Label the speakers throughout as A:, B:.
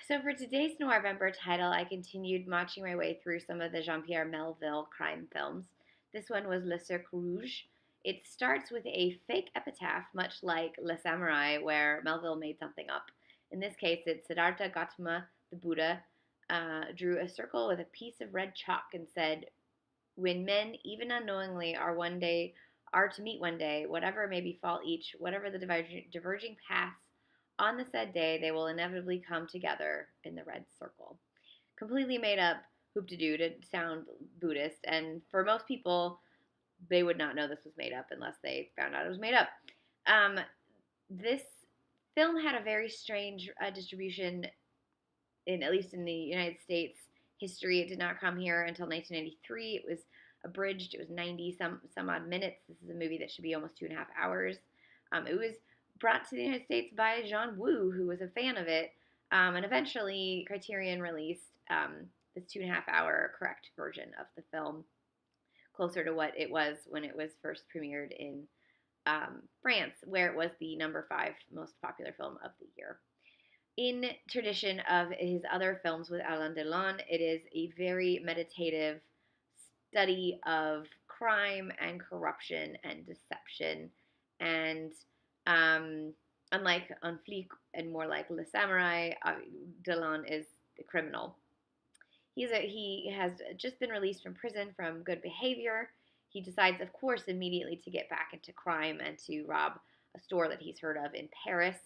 A: So for today's Noirvember title, I continued marching my way through some of the Jean-Pierre Melville crime films. This one was Le Cercle Rouge. It starts with a fake epitaph, much like Le Samurai, where Melville made something up. In this case, it's Siddhartha Gautama, the Buddha, drew a circle with a piece of red chalk and said, "When men, even unknowingly, are to meet one day, whatever may befall each, whatever the diverging paths on the said day, they will inevitably come together in the red circle." Completely made up hoop-de-doo to sound Buddhist, and for most people, they would not know this was made up unless they found out it was made up. Um, this film had a very strange distribution, in at least in the United States history. It did not come here until 1993. It was abridged. It was 90 some odd minutes. This is a movie that should be almost 2.5 hours. It was brought to the United States by Jean Woo, who was a fan of it, and eventually Criterion released this 2.5 hour correct version of the film, closer to what it was when it was first premiered in France, where it was the number 5 most popular film of the year. In tradition of his other films with Alain Delon, it is a very meditative study of crime and corruption and deception. And unlike Un Flic and more like Le Samurai, Delon is the criminal. He has just been released from prison from good behavior. He decides, of course, immediately to get back into crime and to rob a store that he's heard of in Paris.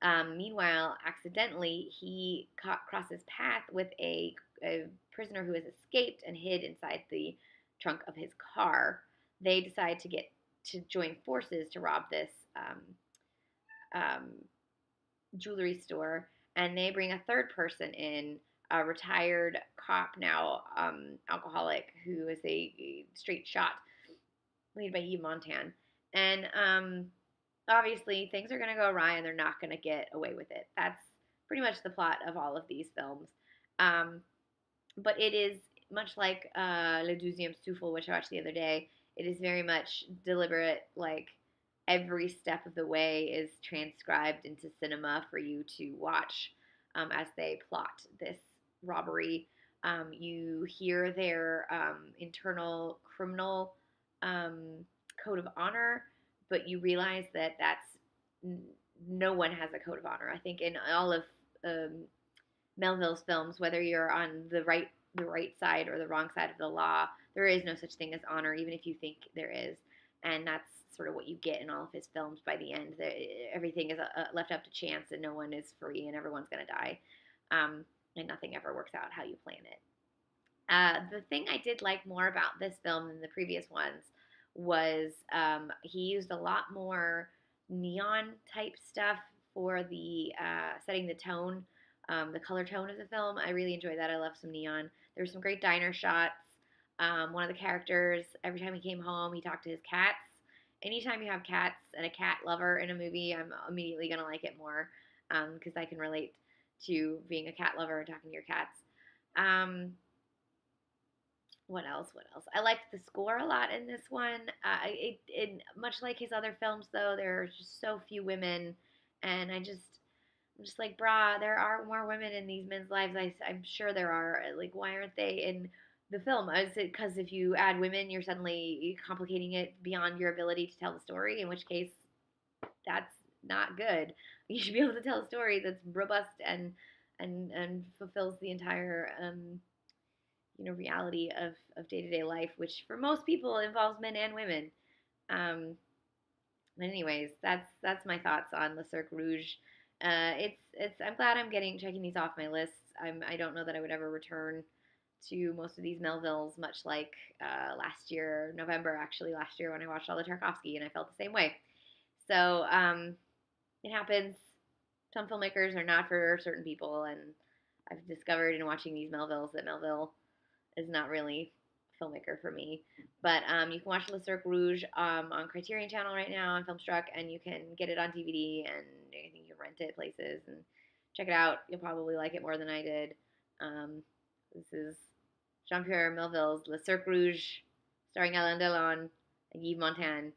A: Meanwhile, accidentally, he crosses path with a prisoner who has escaped and hid inside the trunk of his car. They decide to join forces to rob this um, jewelry store, and they bring a third person in, a retired cop now, alcoholic, who is a straight shot, played by Yves Montand. And obviously, things are going to go awry, and they're not going to get away with it. That's pretty much the plot of all of these films. But it is much like Le Deuxième Souffle, which I watched the other day. It is very much deliberate, like every step of the way is transcribed into cinema for you to watch as they plot this robbery. You hear their internal criminal code of honor, but you realize that no one has a code of honor. I think in all of Melville's films, whether you're on the right side or the wrong side of the law, there is no such thing as honor, even if you think there is. And that's sort of what you get in all of his films by the end. Everything is left up to chance, and no one is free, and everyone's going to die. And nothing ever works out how you plan it. The thing I did like more about this film than the previous ones was he used a lot more neon type stuff for the setting the tone, the color tone of the film. I really enjoyed that. I love some neon. There were some great diner shots. One of the characters, every time he came home, he talked to his cats. Anytime you have cats and a cat lover in a movie, I'm immediately going to like it more because I can relate to being a cat lover and talking to your cats. What else? I liked the score a lot in this one. It much like his other films, though, there are just so few women, and I'm just like, brah, there are more women in these men's lives. I'm sure there are. Like, why aren't they in the film? Is it because if you add women, you're suddenly complicating it beyond your ability to tell the story? In which case, that's not good. You should be able to tell a story that's robust and fulfills the entire reality of day-to-day life, which for most people involves men and women. But anyways, that's my thoughts on Le Cercle Rouge. I'm glad I'm checking these off my list. I don't know that I would ever return to most of these Melvilles, much like last year, November actually, last year when I watched all the Tarkovsky, and I felt the same way. So it happens. Some filmmakers are not for certain people, and I've discovered in watching these Melvilles that Melville is not really a filmmaker for me. But you can watch Le Cercle Rouge on Criterion Channel right now on Filmstruck, and you can get it on DVD, and I think you can rent it places and check it out. You'll probably like it more than I did. This is Jean-Pierre Melville's Le Cercle Rouge, starring Alain Delon and Yves Montand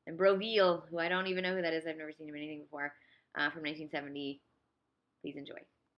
A: and Bourvil, who I don't even know who that is. I've never seen him in anything before, from 1970. Please enjoy.